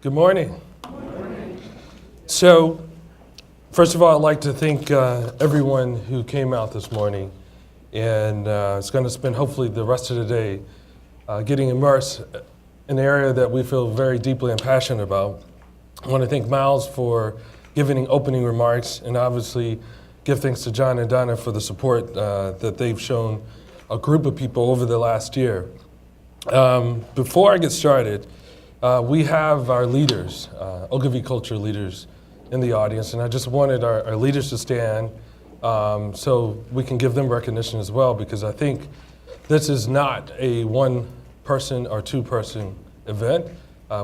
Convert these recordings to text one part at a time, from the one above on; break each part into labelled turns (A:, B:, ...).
A: Good morning. So, first of all, I'd like to thank everyone who came out this morning and is going to spend hopefully the rest of the day getting immersed in an area that we feel very deeply and passionate about. I want to thank Miles for giving opening remarks, and obviously give thanks to John and Donna for the support that they've shown a group of people over the last year. Before I get started, we have our leaders, Ogilvy Culture leaders in the audience, and I just wanted our leaders to stand so we can give them recognition as well, because I think this is not a one-person or two-person event.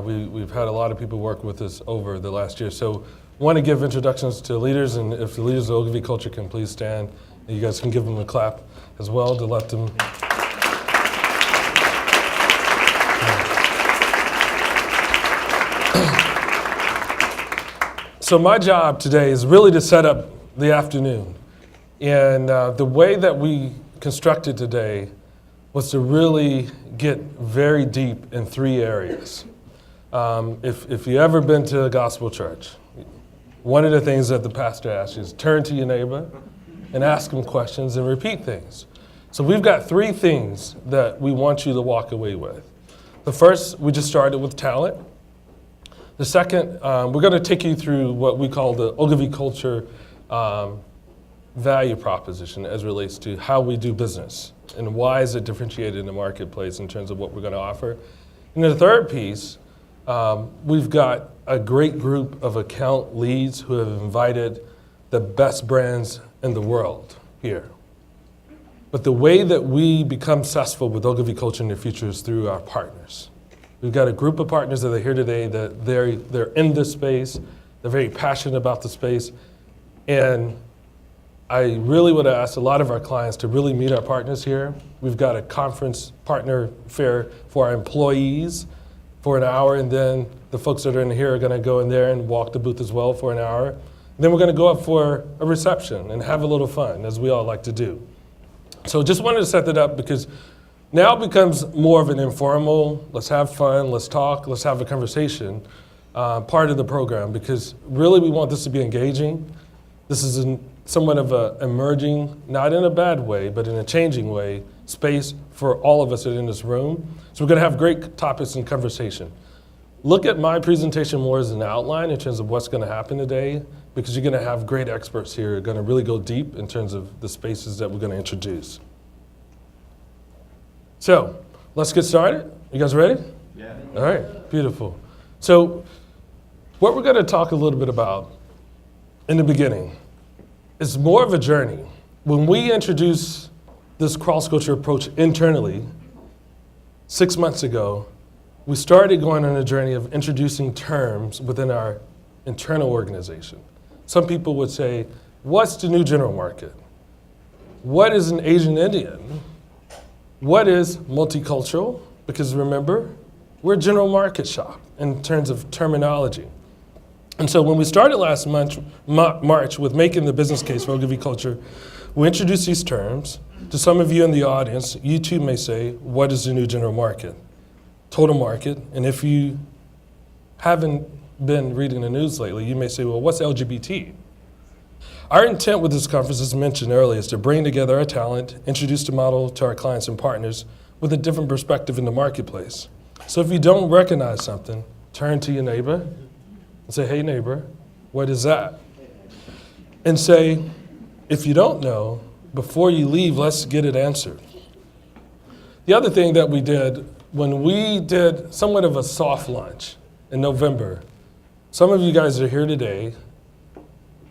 A: We've had a lot of people work with us over the last year. So I want to give introductions to leaders, and if the leaders of Ogilvy Culture can please stand, and you guys can give them a clap as well to let them. So my job today is really to set up the afternoon. And the way that we constructed today was to really get very deep in three areas. If you've ever been to a gospel church, one of the things that the pastor asks you is turn to your neighbor and ask them questions and repeat things. So we've got three things that we want you to walk away with. The first, we just started with talent. The second, we're going to take you through what we call the Ogilvy Culture value proposition as it relates to how we do business and why is it differentiated in the marketplace in terms of what we're going to offer. And the third piece, we've got a great group of account leads who have invited the best brands in the world here. But the way that we become successful with Ogilvy Culture in the future is through our partners. We've got a group of partners that are here today that they're in this space, they're very passionate about the space, and I really would ask a lot of our clients to really meet our partners here. We've got a conference partner fair for our employees for an hour, and then the folks that are in here are gonna go in there and walk the booth as well for an hour. And then we're gonna go up for a reception and have a little fun, as we all like to do. So just wanted to set that up because now it becomes more of an informal, let's have fun, let's talk, let's have a conversation part of the program, because really we want this to be engaging. This is somewhat of a emerging, not in a bad way, but in a changing way, space for all of us that are in this room. So we're gonna have great topics and conversation. Look at my presentation more as an outline in terms of what's gonna happen today, because you're gonna have great experts here who are gonna really go deep in terms of the spaces that we're gonna introduce. So, let's get started. You guys ready?
B: Yeah.
A: All right, beautiful. So, what we're gonna talk a little bit about in the beginning is more of a journey. When we introduced this cross-culture approach internally 6 months ago, we started going on a journey of introducing terms within our internal organization. Some people would say, what's the new general market? What is an Asian Indian? What is multicultural? Because remember, we're a general market shop in terms of terminology. And so when we started last March with making the business case for Ogilvy Culture, we introduced these terms. To some of you in the audience, you too may say, what is the new general market? Total market. And if you haven't been reading the news lately, you may say, well, what's LGBT? Our intent with this conference, as mentioned earlier, is to bring together our talent, introduce the model to our clients and partners with a different perspective in the marketplace. So if you don't recognize something, turn to your neighbor and say, hey neighbor, what is that? And say, if you don't know, before you leave, let's get it answered. The other thing that we did, when we did somewhat of a soft launch in November, some of you guys are here today,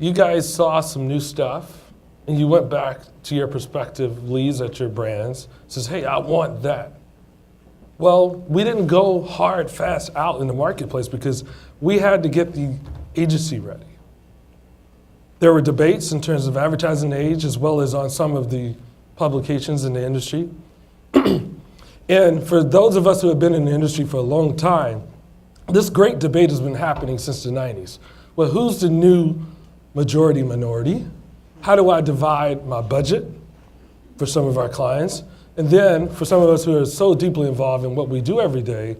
A: you guys saw some new stuff, and you went back to your prospective leads at your brands, says, hey, I want that. Well, we didn't go hard, fast out in the marketplace because we had to get the agency ready. There were debates in terms of advertising age, as well as on some of the publications in the industry. And for those of us who have been in the industry for a long time, this great debate has been happening since the 90s. Well, who's the new majority minority? How do I divide my budget for some of our clients? And then for some of us who are so deeply involved in what we do every day,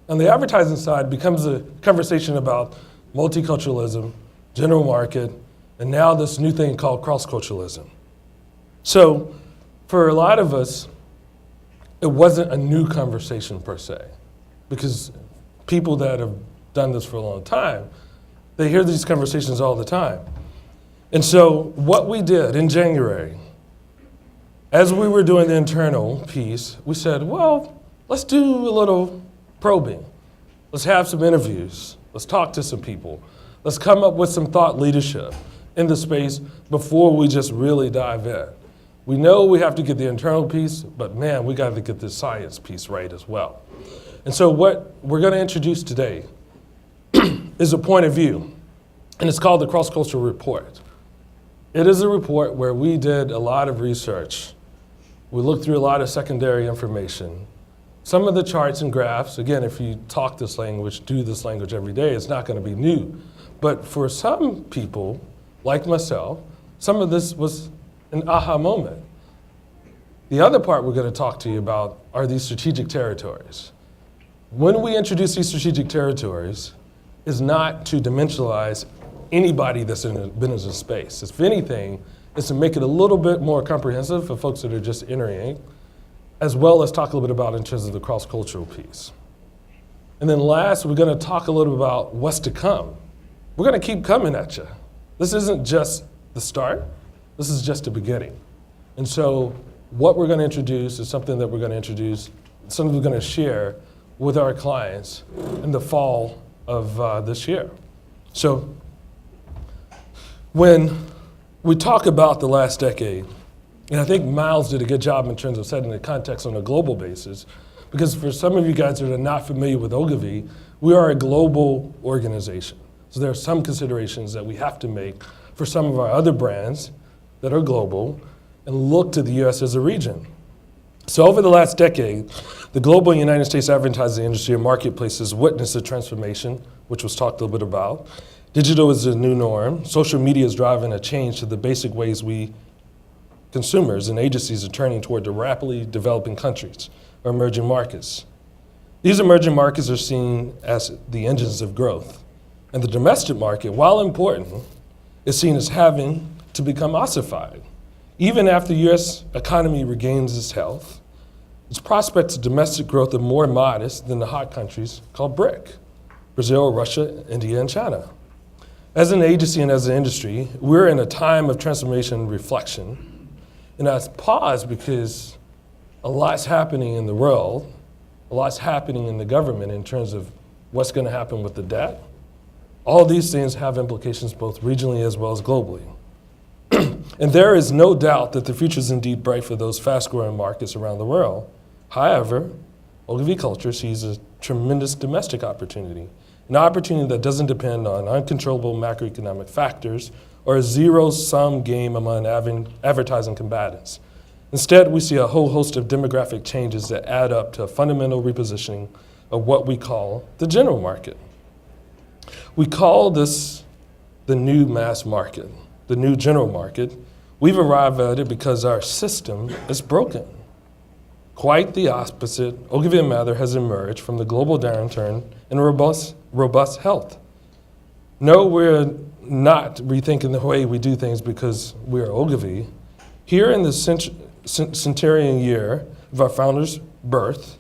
A: On the advertising side, becomes a conversation about multiculturalism, general market, and now this new thing called cross-culturalism. So for a lot of us, it wasn't a new conversation per se, because people that have done this for a long time, they hear these conversations all the time. And so what we did in January, as we were doing the internal piece, we said, well, let's do a little probing. Let's have some interviews. Let's talk to some people. Let's come up with some thought leadership in the space before we just really dive in. We know we have to get the internal piece, but man, we got to get the science piece right as well. And so what we're going to introduce today is a point of view, and it's called the Cross-Cultural Report. It is a report where we did a lot of research. We looked through a lot of secondary information. Some of the charts and graphs, again, if you talk this language, do this language every day, it's not going to be new. But for some people, like myself, some of this was an aha moment. The other part we're going to talk to you about are these strategic territories. When we introduce these strategic territories, is not to dimensionalize anybody that's in a business space. If anything, it's to make it a little bit more comprehensive for folks that are just entering, as well as talk a little bit about in terms of the cross-cultural piece. And then last, we're going to talk a little bit about what's to come. We're going to keep coming at you. This isn't just the start. This is just the beginning. And so what we're going to introduce is something that we're going to introduce, something we're going to share with our clients in the fall of this year. So when we talk about the last decade, and I think Miles did a good job in terms of setting the context on a global basis, because for some of you guys that are not familiar with Ogilvy, we are a global organization. So there are some considerations that we have to make for some of our other brands that are global and look to the US as a region. So over the last decade, the global United States advertising industry and marketplace has witnessed a transformation, which was talked a little bit about. Digital is the new norm. Social media is driving a change to the basic ways we consumers and agencies are turning toward the rapidly developing countries or emerging markets. These emerging markets are seen as the engines of growth. And the domestic market, while important, is seen as having to become ossified. Even after the US economy regains its health, its prospects of domestic growth are more modest than the hot countries called BRIC, Brazil, Russia, India, and China. As an agency and as an industry, we're in a time of transformation and reflection. And I pause because a lot's happening in the world, a lot's happening in the government in terms of what's going to happen with the debt. All these things have implications both regionally as well as globally. And there is no doubt that the future is indeed bright for those fast-growing markets around the world. However, Ogilvy Culture sees a tremendous domestic opportunity, an opportunity that doesn't depend on uncontrollable macroeconomic factors or a zero-sum game among advertising combatants. Instead, we see a whole host of demographic changes that add up to a fundamental repositioning of what we call the general market. We call this the new mass market, the new general market. We've arrived at it because our system is broken. Quite the opposite, Ogilvy & Mather has emerged from the global downturn in robust health. No, we're not rethinking the way we do things because we're Ogilvy. Here in the centenarian year of our founder's birth,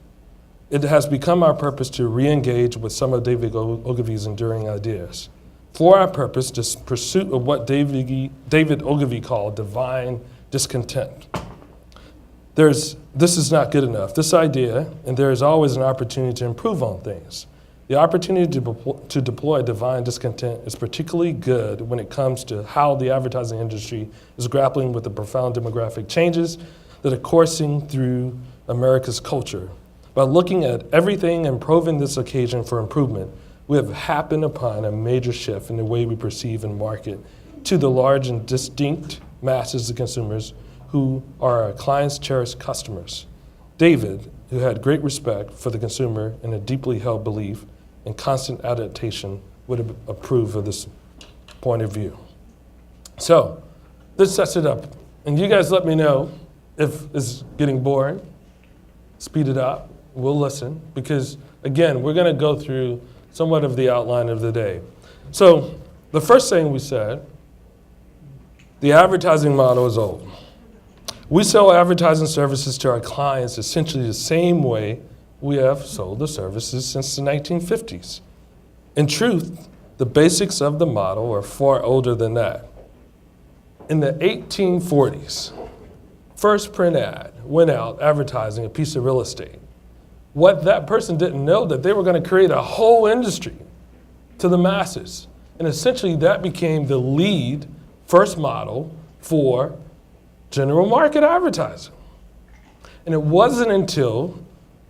A: it has become our purpose to re-engage with some of David Ogilvy's enduring ideas. For our purpose, this pursuit of what David Ogilvy called divine discontent. This is not good enough. This idea, and there is always an opportunity to improve on things. The opportunity to deploy divine discontent is particularly good when it comes to how the advertising industry is grappling with the profound demographic changes that are coursing through America's culture. By looking at everything and probing this occasion for improvement, we have happened upon a major shift in the way we perceive and market to the large and distinct masses of consumers who are our clients' cherished customers. David, who had great respect for the consumer and a deeply held belief in constant adaptation, would approve of this point of view. So this sets it up. And you guys let me know if it's getting boring. Speed it up. We'll listen. Because Again, we're going to go through somewhat of the outline of the day. So the first thing we said, the advertising model is old. We sell advertising services to our clients essentially the same way we have sold the services since the 1950s. In truth, the basics of the model are far older than that. In the 1840s, first print ad went out advertising a piece of real estate. What that person didn't know that they were going to create a whole industry to the masses. And essentially that became the lead first model for general market advertising. And it wasn't until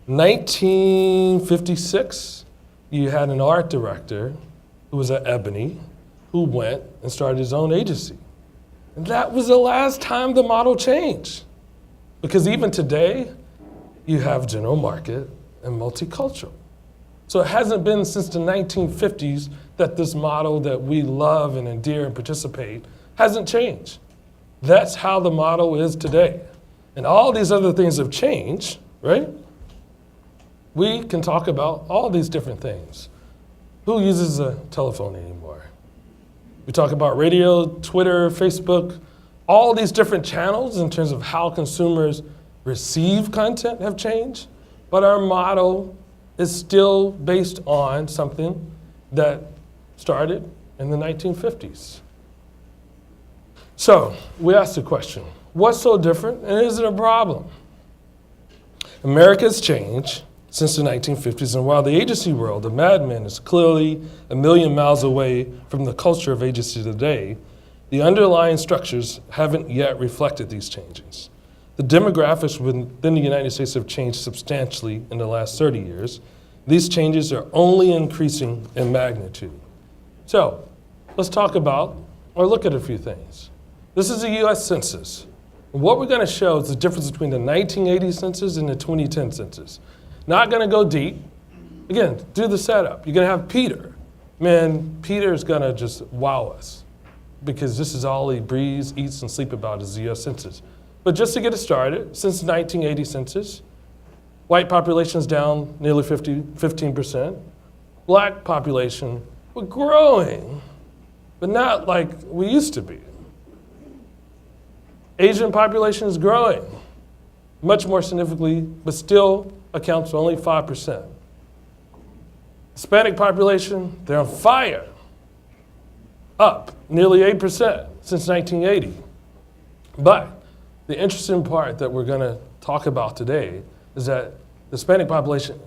A: 1956 you had an art director who was at Ebony who went and started his own agency. And that was the last time the model changed. Because even today, you have general market and multicultural. So it hasn't been since the 1950s that this model that we love and endear and participate hasn't changed. That's how the model is today. And all these other things have changed, right? We can talk about all these different things. Who uses a telephone anymore? We talk about radio, Twitter, Facebook, all these different channels in terms of how consumers receive content have changed, but our model is still based on something that started in the 1950s. So we asked the question, what's so different and is it a problem? America's changed since the 1950s, and while the agency world of Mad Men is clearly a million miles away from the culture of agency today, the underlying structures haven't yet reflected these changes. The demographics within the United States have changed substantially in the last 30 years. These changes are only increasing in magnitude. So let's talk about or look at a few things. This is the US Census. What we're going to show is the difference between the 1980 census and the 2010 census. Not going to go deep. Again, do the setup. You're going to have Peter. Man, Peter's going to just wow us because this is all he breathes, eats, and sleeps about is the US Census. But just to get it started, since the 1980 census, white population is down nearly 15%. Black population, we're growing, but not like we used to be. Asian population is growing, much more significantly, but still accounts for only 5%. Hispanic population, they're on fire, up nearly 8% since 1980. But the interesting part that we're going to talk about today is that the Hispanic population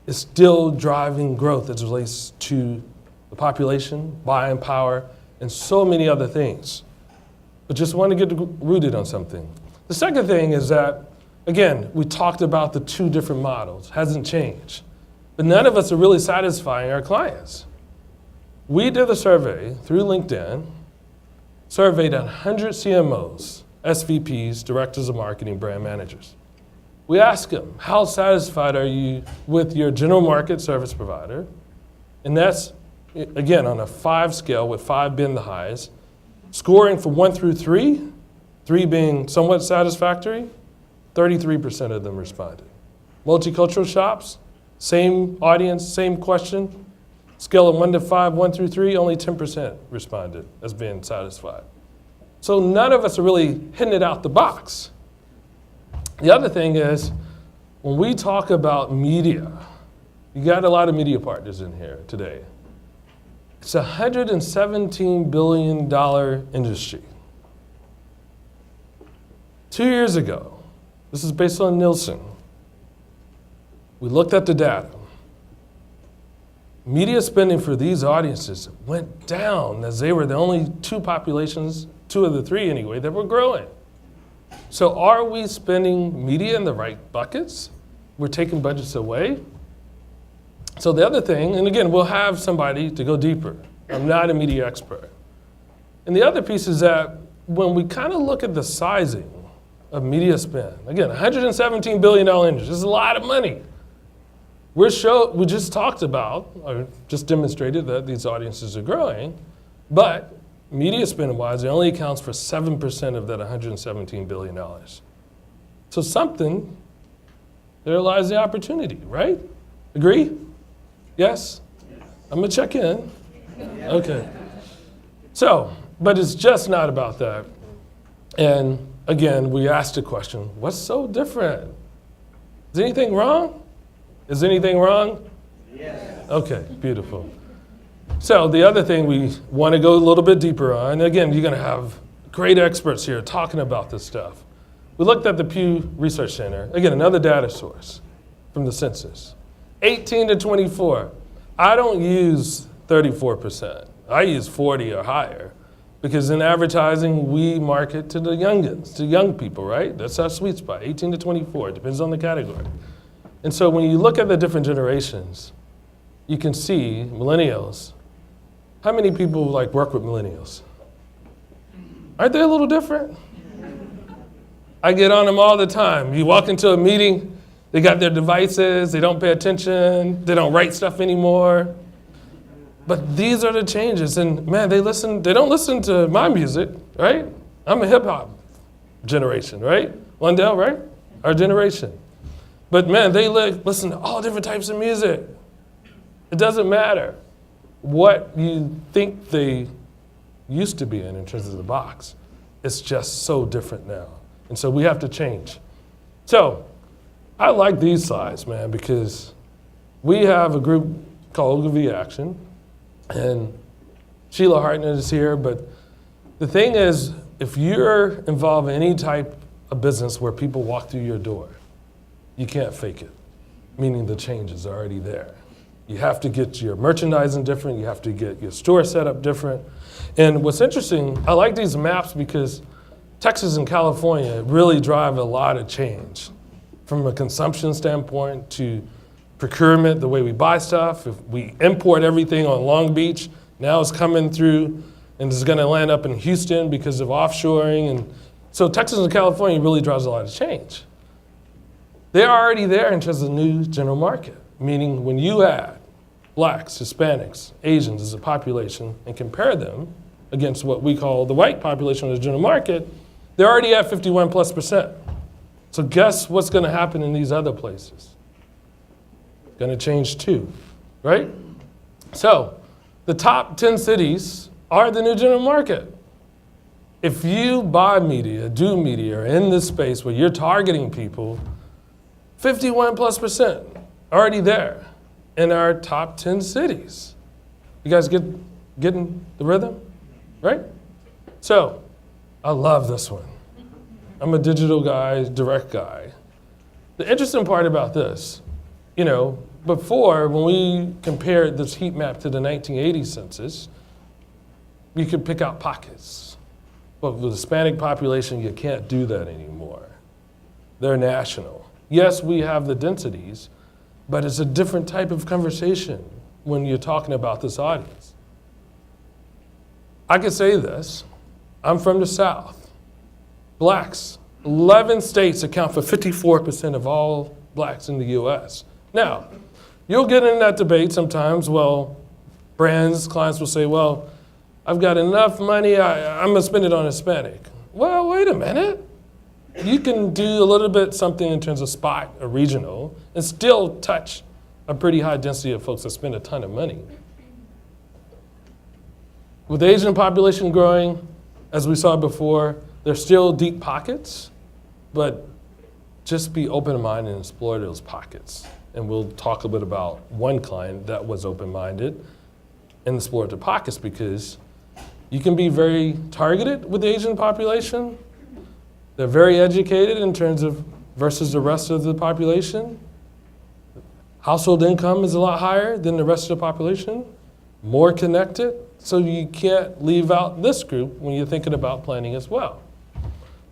A: is still driving growth as it relates to the population, buying power, and so many other things. But just want to get rooted on something. The second thing is that, again, we talked about the two different models, hasn't changed. But none of us are really satisfying our clients. We did a survey through LinkedIn, surveyed 100 CMOs, SVPs, directors of marketing, brand managers. We asked them, how satisfied are you with your general market service provider? And that's, again, on a 5 scale with 5 being the highest. Scoring from 1 through 3, 3 being somewhat satisfactory, 33% of them responded. Multicultural shops, same audience, same question. Scale of 1 to 5, 1 through 3, only 10% responded as being satisfied. So none of us are really hitting it out the box. The other thing is, when we talk about media, you got a lot of media partners in here today. It's a $117 billion industry. 2 years ago, this is based on Nielsen, we looked at the data. Media spending for these audiences went down as they were the only 2 populations, 2 of the 3 anyway, that were growing. So are we spending media in the right buckets? We're taking budgets away? So the other thing, and again, we'll have somebody to go deeper. I'm not a media expert. And the other piece is that when we kind of look at the sizing of media spend, again, $117 billion industry, this is a lot of money. We just talked about, or just demonstrated that these audiences are growing, but media spend-wise, it only accounts for 7% of that $117 billion. So something, there lies the opportunity, right? Agree? Yes? I'm going to check in. Okay. So, but it's just not about that. And again, we asked the question, what's so different? Is anything wrong? Is anything wrong? Yes. Okay, beautiful. So the other thing we want to go a little bit deeper on, again, you're going to have great experts here talking about this stuff. We looked at the Pew Research Center, again, another data source from the census. 18 to 24. I don't use 34%. I use 40 or higher because in advertising, we market to the youngins, to young people, right? That's our sweet spot, 18 to 24. It depends on the category. And so when you look at the different generations, you can see millennials. How many people work with millennials? Aren't they a little different? I get on them all the time. You walk into a meeting, they got their devices, they don't pay attention, they don't write stuff anymore. But these are the changes, and man, they don't listen to my music, right? I'm a hip hop generation, right? Lundell, right? Our generation. But man, they listen to all different types of music. It doesn't matter what you think they used to be in terms of the box. It's just so different now. And so we have to change. So I like these slides, man, because we have a group called Ogilvy Action, and Sheila Hartnett is here, but the thing is, if you're involved in any type of business where people walk through your door, you can't fake it, meaning the change is already there. You have to get your merchandising different, you have to get your store set up different. And what's interesting, I like these maps because Texas and California really drive a lot of change from a consumption standpoint to procurement, the way we buy stuff. If we import everything on Long Beach, now it's coming through and it's gonna land up in Houston because of offshoring. And so Texas and California really drives a lot of change. They're already there in terms of the new general market, meaning when you add blacks, Hispanics, Asians as a population and compare them against what we call the white population of the general market, they're already at 51+%. So guess what's gonna happen in these other places? Going to change too, right? So the top 10 cities are the new general market. If you buy media, do media, or in this space where you're targeting people, 51+% already there in our top 10 cities. You guys getting the rhythm, right? So I love this one. I'm a digital guy, direct guy. The interesting part about this, before, when we compared this heat map to the 1980 census, you could pick out pockets. But with the Hispanic population, you can't do that anymore. They're national. Yes, we have the densities, but it's a different type of conversation when you're talking about this audience. I could say this, I'm from the South. Blacks, 11 states account for 54% of all blacks in the US. Now, you'll get in that debate sometimes. Well, clients will say, well, I've got enough money, I'm gonna spend it on Hispanic. Well, wait a minute. You can do a little bit something in terms of spot or regional and still touch a pretty high density of folks that spend a ton of money. With the Asian population growing, as we saw before, there's still deep pockets, but just be open-minded and explore those pockets. And we'll talk a bit about one client that was open-minded and explored the pockets because you can be very targeted with the Asian population. They're very educated in terms of versus the rest of the population. Household income is a lot higher than the rest of the population, more connected. So you can't leave out this group when you're thinking about planning as well.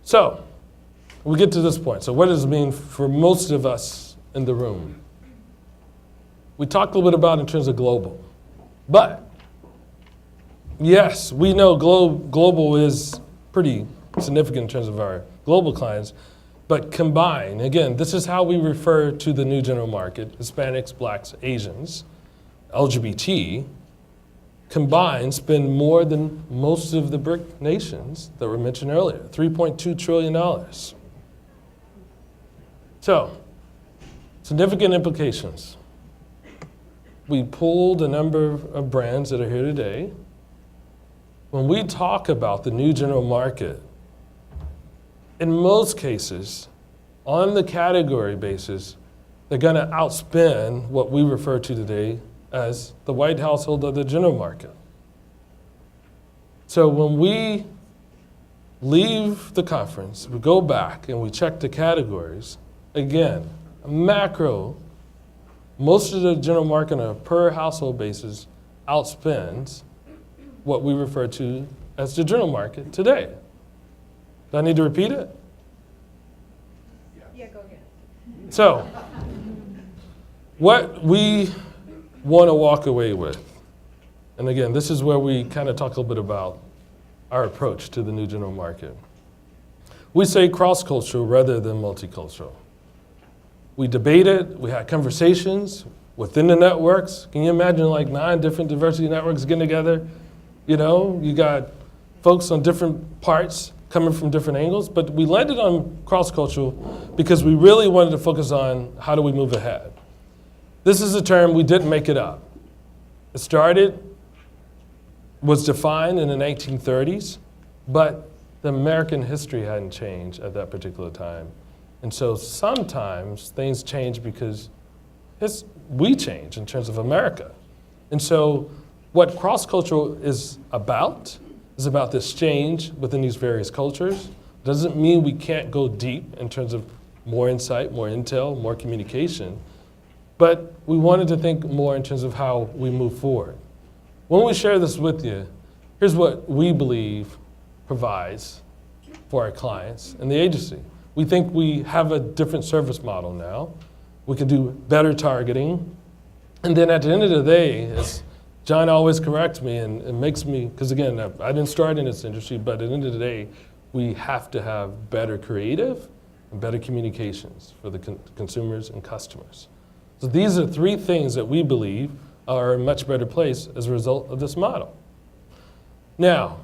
A: So we get to this point. So what does it mean for most of us in the room? We talked a little bit about in terms of global. But yes, we know global is pretty significant in terms of our global clients, but combined, again, this is how we refer to the new general market, Hispanics, Blacks, Asians, LGBT, combined spend more than most of the BRIC nations that were mentioned earlier, $3.2 trillion. So, significant implications. we pulled a number of brands that are here today. When we talk about the new general market, in most cases, on the category basis, they're going to outspend what we refer to today as the white household of the general market. So when we leave the conference, we go back and we check the categories, again, macro, most of the general market on a per household basis outspends what we refer to as the general market today. Do I need to repeat it?
B: Yeah, go ahead.
A: So, what we want to walk away with, and again, this is where we kind of talk a little bit about our approach to the new general market. We say cross-cultural rather than multicultural. We debated, we had conversations within the networks. Can you imagine like 9 different diversity networks getting together? You know, you got folks on different parts coming from different angles, but we landed on cross-cultural because we really wanted to focus on how do we move ahead. This is a term, we didn't make it up. It was defined in the 1930s, but the American history hadn't changed at that particular time. And so sometimes things change because we change in terms of America. And so what cross-cultural is about this change within these various cultures. Doesn't mean we can't go deep in terms of more insight, more intel, more communication, but we wanted to think more in terms of how we move forward. When we share this with you, here's what we believe provides for our clients and the agency. We think we have a different service model now. We can do better targeting. And then at the end of the day, as John always corrects me and makes me, because again, I didn't start in this industry, but at the end of the day, we have to have better creative and better communications for the consumers and customers. So these are 3 things that we believe are a much better place as a result of this model. Now,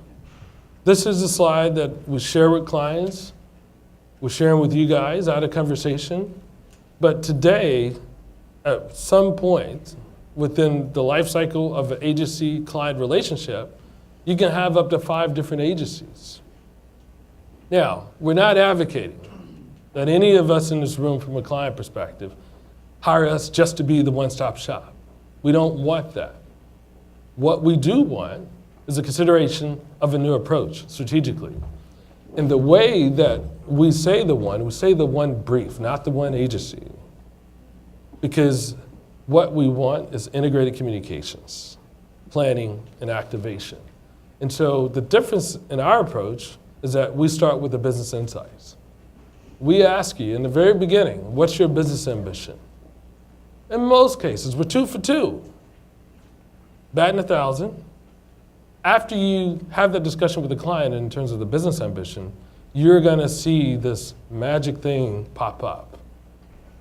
A: this is a slide that we share with clients. We're sharing with you guys out of conversation. But today, at some point within the life cycle of an agency-client relationship, you can have up to 5 different agencies. Now, we're not advocating that any of us in this room from a client perspective hire us just to be the one-stop shop. We don't want that. What we do want is a consideration of a new approach strategically. And the way that we say the one brief, not the one agency. Because what we want is integrated communications, planning, and activation. And so the difference in our approach is that we start with the business insights. We ask you in the very beginning, what's your business ambition? In most cases, we're 2 for 2. Batting 1,000. After you have that discussion with the client in terms of the business ambition, you're gonna see this magic thing pop up.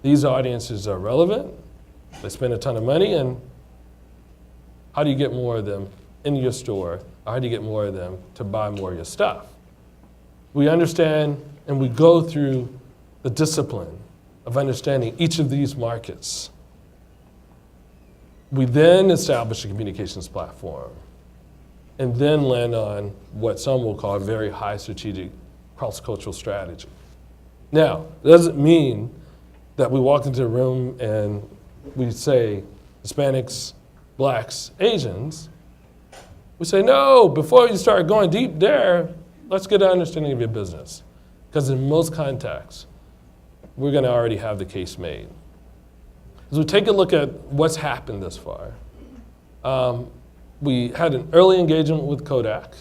A: These audiences are relevant, they spend a ton of money, and how do you get more of them in your store? Or how do you get more of them to buy more of your stuff? We understand and we go through the discipline of understanding each of these markets. We then establish a communications platform and then land on what some will call a very high strategic cross-cultural strategy. Now, it doesn't mean that we walk into a room and we say Hispanics, Blacks, Asians. We say, no, before you start going deep there, let's get an understanding of your business. Because in most contexts, we're gonna already have the case made. As we take a look at what's happened thus far, we had an early engagement with Kodak.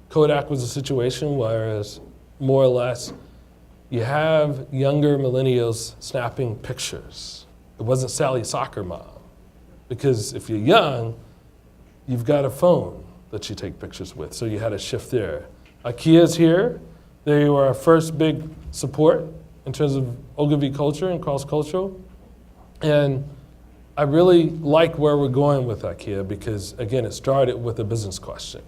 A: Kodak was a situation where, more or less, you have younger millennials snapping pictures. It wasn't Sally Soccer Mom. Because if you're young, you've got a phone that you take pictures with. So you had a shift there. IKEA's here. They were our first big support in terms of Ogilvy culture and cross-cultural. And I really like where we're going with IKEA because, again, it started with a business question.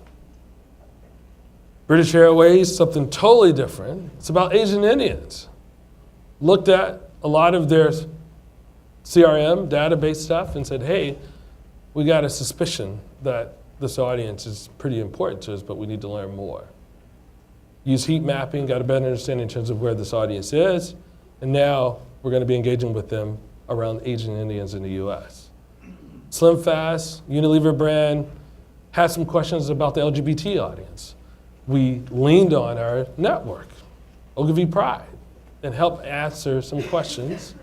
A: British Airways, something totally different. It's about Asian Indians. Looked at a lot of their CRM database stuff and said, hey, we got a suspicion that this audience is pretty important to us, but we need to learn more. Use heat mapping, got a better understanding in terms of where this audience is, and now we're going to be engaging with them around Asian Indians in the US. SlimFast, Unilever brand, had some questions about the LGBT audience. We leaned on our network, Ogilvy Pride, and helped answer some questions.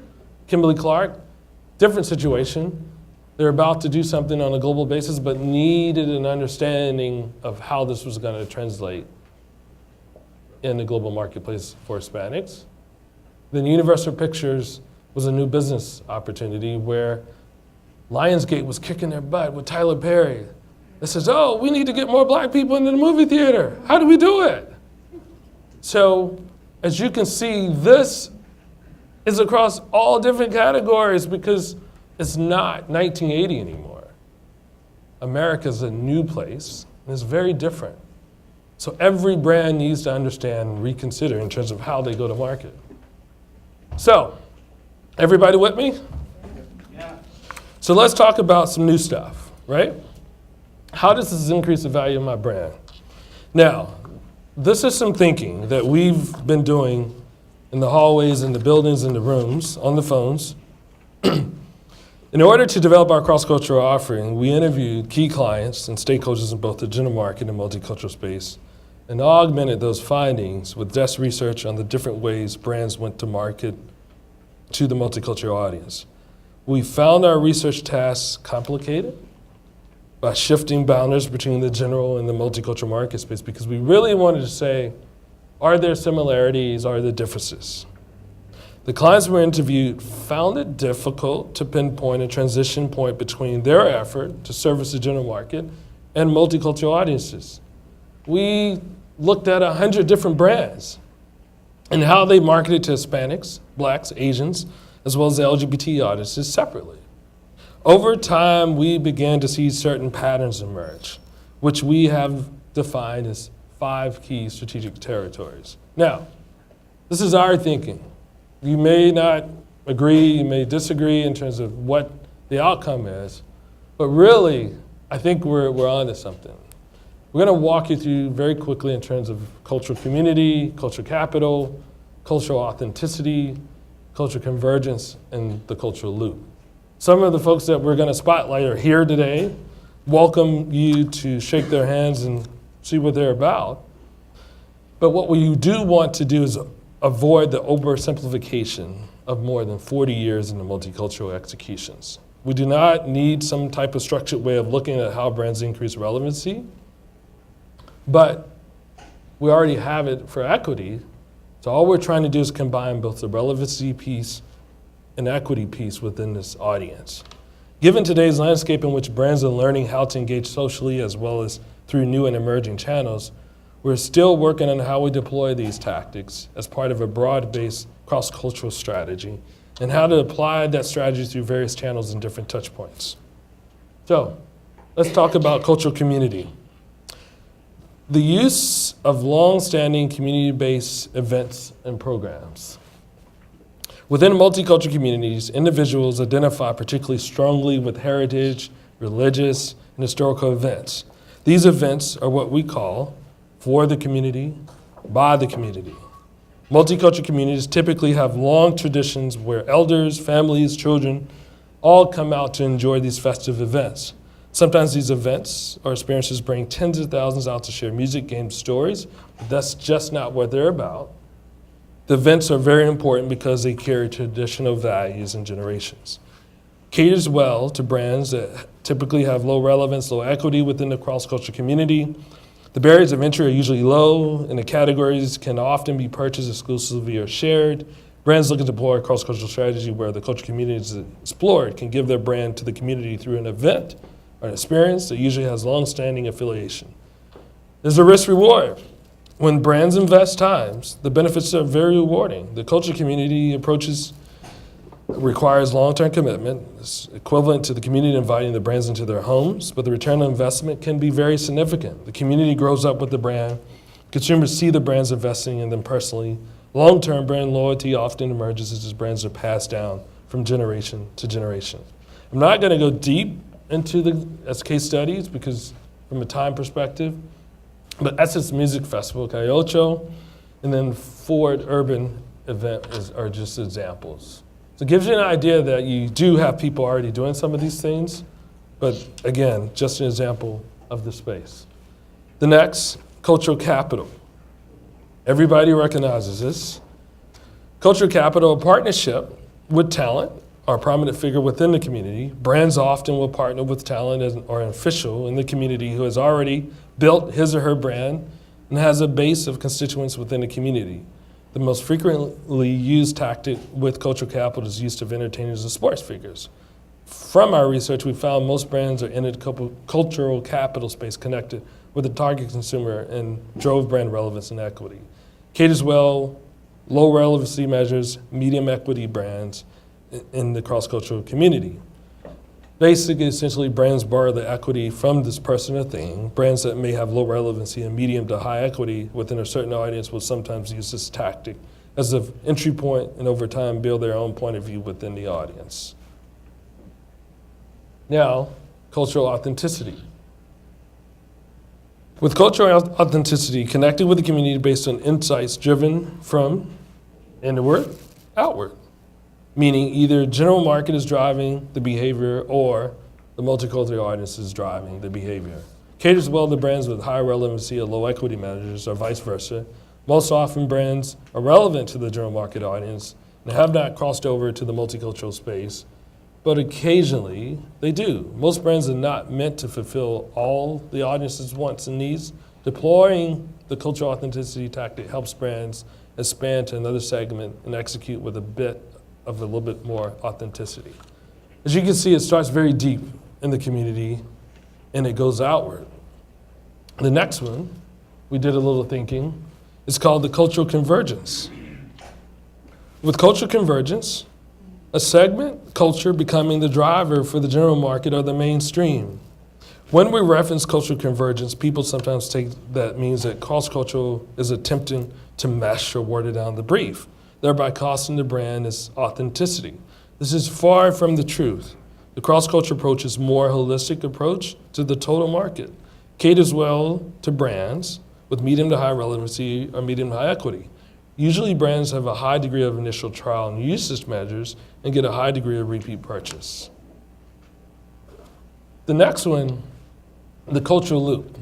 A: Kimberly-Clark, different situation. They're about to do something on a global basis, but needed an understanding of how this was going to translate in the global marketplace for Hispanics. Then Universal Pictures was a new business opportunity where Lionsgate was kicking their butt with Tyler Perry. It says, oh, we need to get more black people into the movie theater. How do we do it? So as you can see, this is across all different categories because it's not 1980 anymore. America's a new place, and it's very different. So every brand needs to understand and reconsider in terms of how they go to market. So, everybody with me? Yeah. So let's talk about some new stuff, right? How does this increase the value of my brand? Now, this is some thinking that we've been doing in the hallways, in the buildings, in the rooms, on the phones. In order to develop our cross-cultural offering, we interviewed key clients and stakeholders in both the general market and multicultural space and augmented those findings with desk research on the different ways brands went to market to the multicultural audience. We found our research tasks complicated by shifting boundaries between the general and the multicultural market space because we really wanted to say, are there similarities, are there differences? The clients we interviewed found it difficult to pinpoint a transition point between their effort to service the general market and multicultural audiences. We looked at 100 different brands and how they marketed to Hispanics, Blacks, Asians, as well as the LGBT audiences separately. Over time, we began to see certain patterns emerge, which we have defined as 5 key strategic territories. Now, this is our thinking. You may not agree, you may disagree in terms of what the outcome is, but really, I think we're onto something. We're gonna walk you through very quickly in terms of cultural community, cultural capital, cultural authenticity, cultural convergence, and the cultural loop. Some of the folks that we're gonna spotlight are here today. Welcome you to shake their hands and see what they're about. But what we do want to do is avoid the oversimplification of more than 40 years in the multicultural executions. We do not need some type of structured way of looking at how brands increase relevancy, but we already have it for equity. So all we're trying to do is combine both the relevancy piece and equity piece within this audience. Given today's landscape in which brands are learning how to engage socially as well as through new and emerging channels, we're still working on how we deploy these tactics as part of a broad-based cross-cultural strategy and how to apply that strategy through various channels and different touch points. So let's talk about cultural community. The use of long-standing community-based events and programs. Within multicultural communities, individuals identify particularly strongly with heritage, religious, and historical events. These events are what we call for the community, by the community. Multicultural communities typically have long traditions where elders, families, children all come out to enjoy these festive events. Sometimes these events or experiences bring tens of thousands out to share music, games, stories, but that's just not what they're about. The events are very important because they carry traditional values and generations. Caters well to brands that typically have low relevance, low equity within the cross-cultural community. The barriers of entry are usually low, and the categories can often be purchased exclusively or shared. Brands looking to deploy a cross-cultural strategy where the cultural community is explored can give their brand to the community through an event or an experience that usually has long-standing affiliation. There's a risk-reward. When brands invest times, the benefits are very rewarding. The cultural community approaches requires long-term commitment. It's equivalent to the community inviting the brands into their homes, but the return on investment can be very significant. The community grows up with the brand. Consumers see the brands investing in them personally. Long-term brand loyalty often emerges as brands are passed down from generation to generation. I'm not going to go deep as case studies because from a time perspective. But Essence Music Festival, Calle Ocho, and then Ford Urban event are just examples. So it gives you an idea that you do have people already doing some of these things, but again, just an example of the space. The next, cultural capital. Everybody recognizes this. Cultural capital, a partnership with talent or a prominent figure within the community. Brands often will partner with talent or an official in the community who has already built his or her brand and has a base of constituents within the community. The most frequently used tactic with cultural capital is use of entertainers and sports figures. From our research, we found most brands are in the cultural capital space connected with the target consumer and drove brand relevance and equity. Caters well, low relevancy measures, medium equity brands in the cross-cultural community. Basically, essentially, brands borrow the equity from this person or thing. Brands that may have low relevancy and medium to high equity within a certain audience will sometimes use this tactic as an entry point and over time build their own point of view within the audience. Now, cultural authenticity. With cultural authenticity, connecting with the community based on insights driven from inward outward. Meaning either general market is driving the behavior or the multicultural audience is driving the behavior. Caters well to brands with high relevancy or low equity managers or vice versa. Most often brands are relevant to the general market audience and have not crossed over to the multicultural space, but occasionally they do. Most brands are not meant to fulfill all the audience's wants and needs. Deploying the cultural authenticity tactic helps brands expand to another segment and execute with a little bit more authenticity. As you can see, it starts very deep in the community and it goes outward. The next one, we did a little thinking, is called the cultural convergence. With cultural convergence, a segment culture becoming the driver for the general market or the mainstream. When we reference cultural convergence, people sometimes take that means that cross-cultural is attempting to mesh or water down the brief, thereby costing the brand its authenticity. This is far from the truth. The cross-culture approach is a more holistic approach to the total market, caters well to brands with medium to high relevancy or medium to high equity. Usually brands have a high degree of initial trial and usage measures and get a high degree of repeat purchase. The next one, the cultural loop.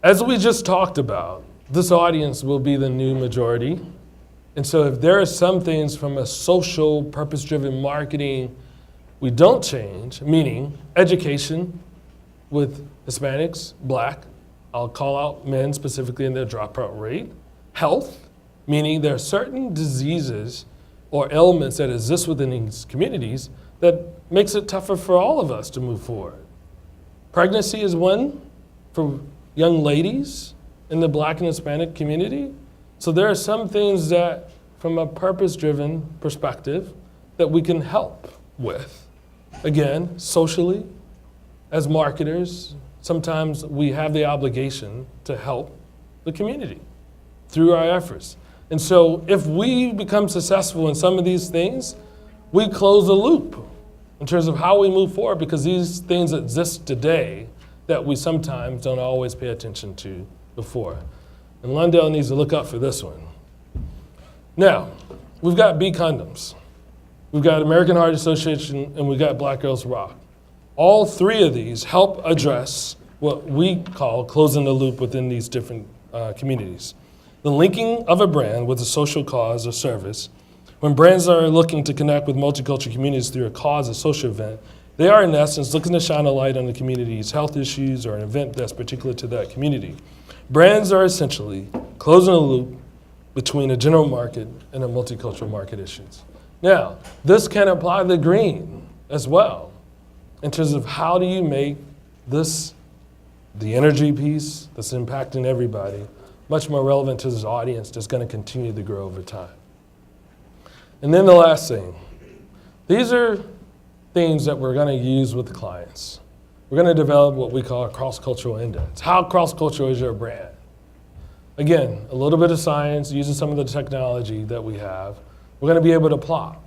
A: As we just talked about, this audience will be the new majority. And so if there are some things from a social, purpose-driven marketing we don't change, meaning education with Hispanics, Black, I'll call out men specifically in their dropout rate, health, meaning there are certain diseases or ailments that exist within these communities that makes it tougher for all of us to move forward. Pregnancy is one for young ladies in the Black and Hispanic community. So there are some things that, from a purpose-driven perspective, that we can help with. Again, socially, as marketers, sometimes we have the obligation to help the community through our efforts. And so if we become successful in some of these things, we close the loop in terms of how we move forward because these things exist today that we sometimes don't always pay attention to before. And Lundell needs to look up for this one. Now, we've got B Condoms. We've got American Heart Association, and we've got Black Girls Rock. All three of these help address what we call closing the loop within these different communities. The linking of a brand with a social cause or service. When brands are looking to connect with multicultural communities through a cause or social event, they are in essence looking to shine a light on the community's health issues or an event that's particular to that community. Brands are essentially closing the loop between a general market and a multicultural market issues. Now, this can apply to green as well, in terms of how do you make this, the energy piece that's impacting everybody, much more relevant to this audience that's going to continue to grow over time. And then the last thing, these are things that we're going to use with the clients. We're going to develop what we call a cross-cultural index. How cross-cultural is your brand? Again, a little bit of science, using some of the technology that we have. We're going to be able to plot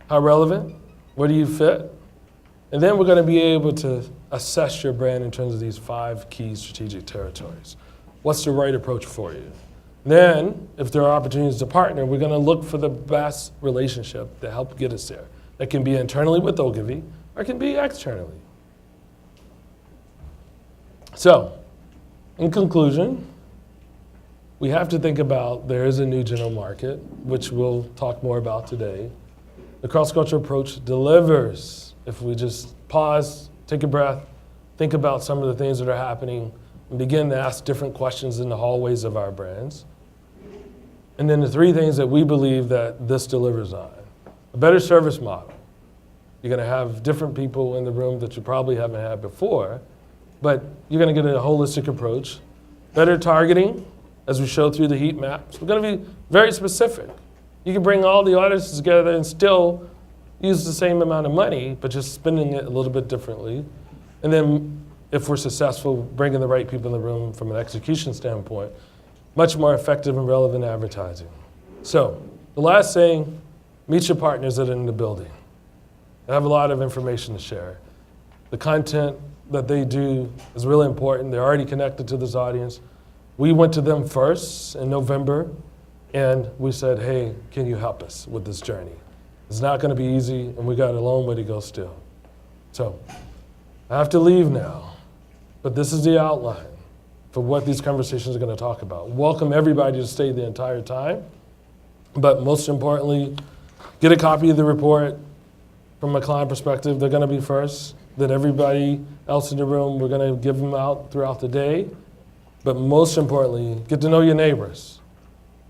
A: how relevant, where do you fit, And then we're going to be able to assess your brand in terms of these 5 key strategic territories. What's the right approach for you? Then, if there are opportunities to partner, we're going to look for the best relationship to help get us there. That can be internally with Ogilvy, or it can be externally. So, in conclusion, we have to think about there is a new general market, which we'll talk more about today. The cross-culture approach delivers if we just pause, take a breath, think about some of the things that are happening, and begin to ask different questions in the hallways of our brands. And then the 3 things that we believe that this delivers on. A better service model. You're going to have different people in the room that you probably haven't had before, but you're going to get a holistic approach. Better targeting, as we show through the heat maps. We're going to be very specific. You can bring all the audiences together and still use the same amount of money, but just spending it a little bit differently. And then if we're successful bringing the right people in the room from an execution standpoint, much more effective and relevant advertising. So the last saying, meet your partners that are in the building. I have a lot of information to share. The content that they do is really important. They're already connected to this audience. We went to them first in November, and we said, hey, can you help us with this journey? It's not going to be easy, and we got a long way to go still. So I have to leave now, but this is the outline for what these conversations are going to talk about. Welcome everybody to stay the entire time, but most importantly, get a copy of the report. From a client perspective, they're going to be first. Then everybody else in the room, we're going to give them out throughout the day. But most importantly, get to know your neighbors.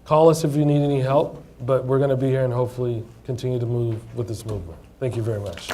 A: Call us if you need any help, but we're going to be here and hopefully continue to move with this movement. Thank you very much.